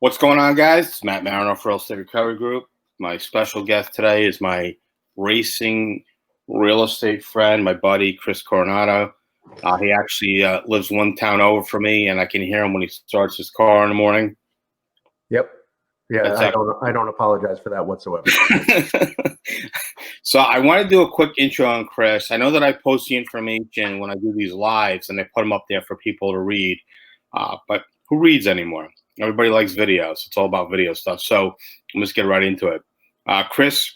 What's going on, guys? It's Matt Marino for Real Estate Recovery Group. My special guest today is my racing real estate friend, my buddy, Chris Coronado. He actually lives one town over from me, and I can hear him when he starts his car in the morning. Yep. Yeah, That's I don't apologize for that whatsoever. So I want to do a quick intro on Chris. I know that I post the information when I do these lives, and I put them up there for people to read. But who reads anymore? Everybody likes videos. It's all about video stuff. So let's get right into it. Chris,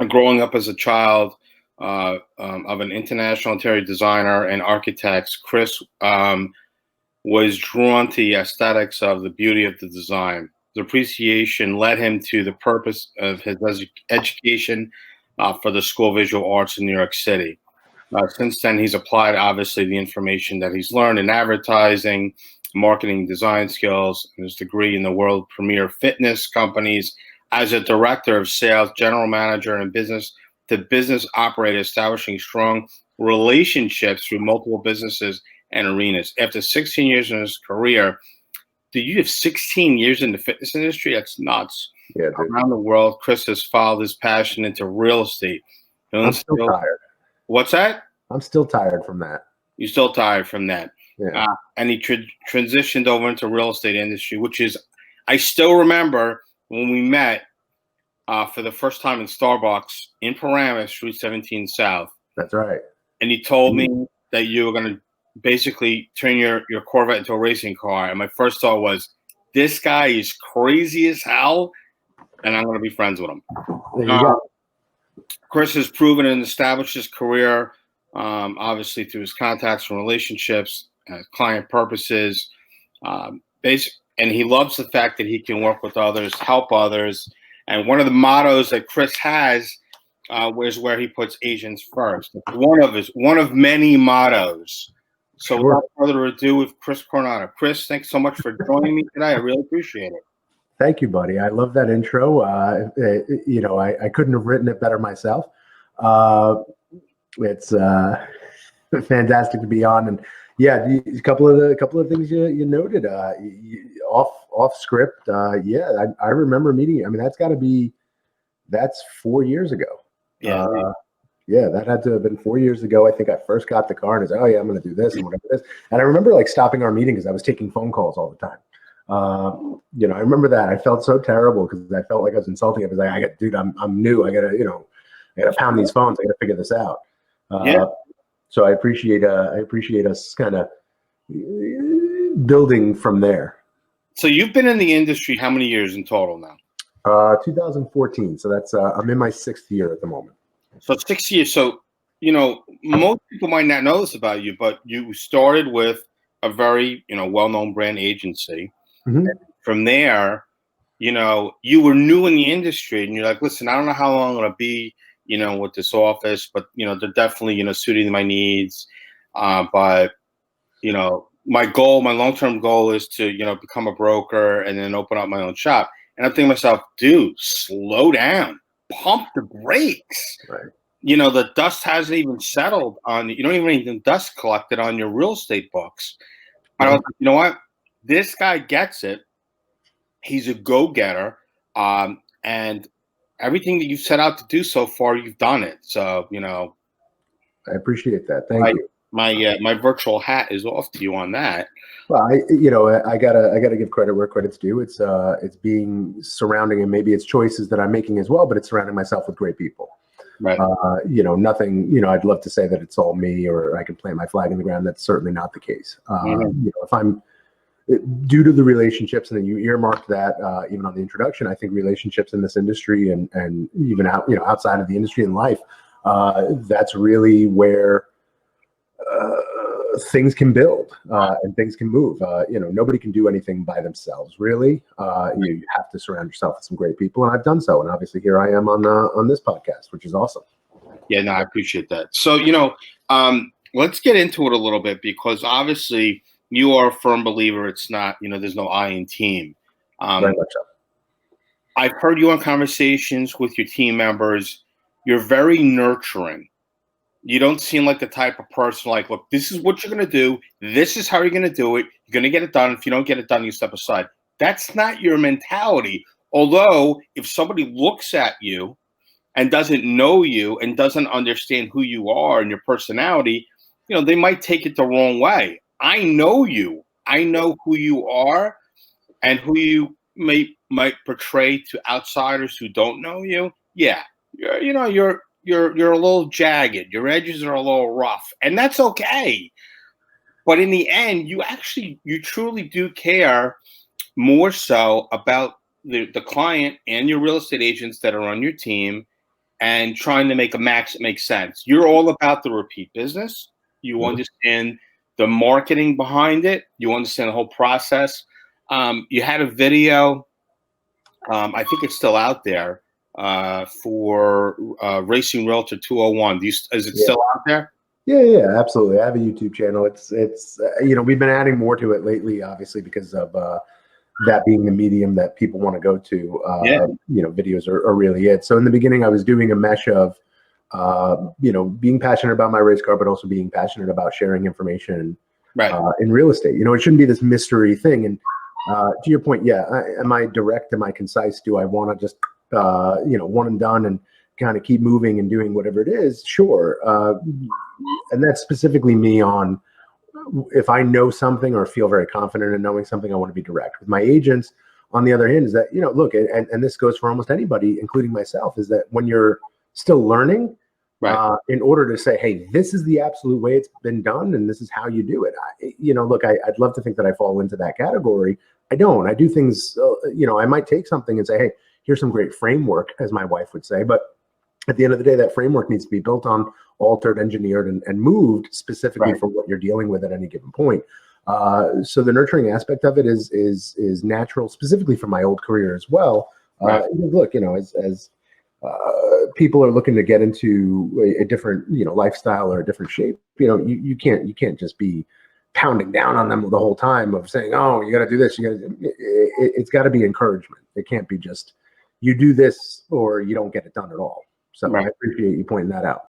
growing up as a child of an international interior designer and architects, Chris was drawn to the aesthetics of the beauty of the design. The appreciation led him to the purpose of his education for the School of Visual Arts in New York City. Since then, he's applied, obviously, the information that he's learned in advertising, marketing, design skills, and his degree in the world premier fitness companies as a director of sales, general manager, and business to business operator, establishing strong relationships through multiple businesses and arenas. After 16 years in his career, dude, you have 16 years in the fitness industry? That's nuts. Yeah, dude. Around the world, Chris has followed his passion into real estate. I'm still tired. What's that? I'm still tired from that. You're still tired from that. Yeah. And he transitioned over into real estate industry, which is, I still remember when we met for the first time in Starbucks in Paramus, Route 17 South. That's right. And you told me that you were going to basically turn your Corvette into a racing car. And my first thought was, this guy is crazy as hell, and I'm going to be friends with him. There you go. Chris has proven and established his career, obviously through his contacts and relationships, client purposes, and he loves the fact that he can work with others, help others. And one of the mottos that Chris has is where he puts agents first. It's one of many mottos. So Sure. without further ado, with Chris Coronado. Chris, thanks so much for joining me today. I really appreciate it. Thank you, buddy. I love that intro. I couldn't have written it better myself. It's fantastic to be on, and yeah, a couple of things you noted off script. I remember meeting you. I mean, that's 4 years ago. Yeah. That had to have been 4 years ago. I think I first got the car and I was like, oh yeah, I'm going to do this and whatever this. And I remember like stopping our meeting because I was taking phone calls all the time. I remember that. I felt so terrible because I felt like I was insulting. I was like, dude, I'm new. I gotta pound these phones. I gotta figure this out. So I appreciate us kind of building from there. So you've been in the industry how many years in total now? 2014. So that's I'm in my 6th year at the moment. So 6 years. So, most people might not know this about you, but you started with a very, well-known brand agency. Mm-hmm. From there, you were new in the industry and you're like, listen, I don't know how long I'm going to be, with this office, but, they're definitely, suiting my needs. But, my long-term goal is to, become a broker and then open up my own shop. And I'm thinking to myself, dude, slow down, pump the brakes. Right. The dust hasn't even settled on, you don't even dust collected on your real estate books. But I was like, you know what? This guy gets it. He's a go-getter. And everything that you've set out to do so far, you've done it. So, I appreciate that. Thank you. My virtual hat is off to you on that. Well, I gotta give credit where credit's due. It's being surrounding, and maybe it's choices that I'm making as well, but it's surrounding myself with great people. Right. Nothing, I'd love to say that it's all me or I can plant my flag in the ground. That's certainly not the case. If I'm due to the relationships, and then you earmarked that even on the introduction, I think relationships in this industry and even outside of the industry in life, that's really where things can build and things can move. Nobody can do anything by themselves, really. You have to surround yourself with some great people, and I've done so. And obviously, here I am on this podcast, which is awesome. Yeah, no, I appreciate that. So, let's get into it a little bit because obviously you are a firm believer. It's not, there's no I in team. Very much so. I've heard you on conversations with your team members. You're very nurturing. You don't seem like the type of person like, look, this is what you're going to do. This is how you're going to do it. You're going to get it done. If you don't get it done, you step aside. That's not your mentality. Although, if somebody looks at you and doesn't know you and doesn't understand who you are and your personality, they might take it the wrong way. I know you. I know who you are and who you might portray to outsiders who don't know you. Yeah, you're a little jagged. Your edges are a little rough, and that's okay. But in the end, you truly do care more so about the client and your real estate agents that are on your team and trying to make a match that makes sense. You're all about the repeat business. You Mhm. understand the marketing behind it. You understand the whole process. You had a video. I think it's still out there for Racing Realtor 201. Is it Yeah. still out there? Yeah, absolutely. I have a YouTube channel. It's we've been adding more to it lately, obviously, because of that being the medium that people want to go to. Yeah. Videos are really it. So in the beginning, I was doing a mesh of, being passionate about my race car, but also being passionate about sharing information Right. in real estate. It shouldn't be this mystery thing. And to your point, yeah, am I direct? Am I concise? Do I want to just, one and done and kind of keep moving and doing whatever it is? Sure. And that's specifically me on, if I know something or feel very confident in knowing something, I want to be direct. With my agents, on the other hand, is that, look, and this goes for almost anybody, including myself, is that when you're still learning, Right. in order to say, hey, this is the absolute way it's been done, and this is how you do it. Look, I'd love to think that I fall into that category. I don't. I do things, I might take something and say, hey, here's some great framework, as my wife would say, but at the end of the day, that framework needs to be built on, altered, engineered, and moved specifically Right. for what you're dealing with at any given point. So the nurturing aspect of it is natural, specifically for my old career as well. Right. Look, as people are looking to get into a different, lifestyle or a different shape, you can't just be pounding down on them the whole time of saying, oh, you got to do this. It's got to be encouragement. It can't be just you do this or you don't get it done at all. So I Right. appreciate you pointing that out.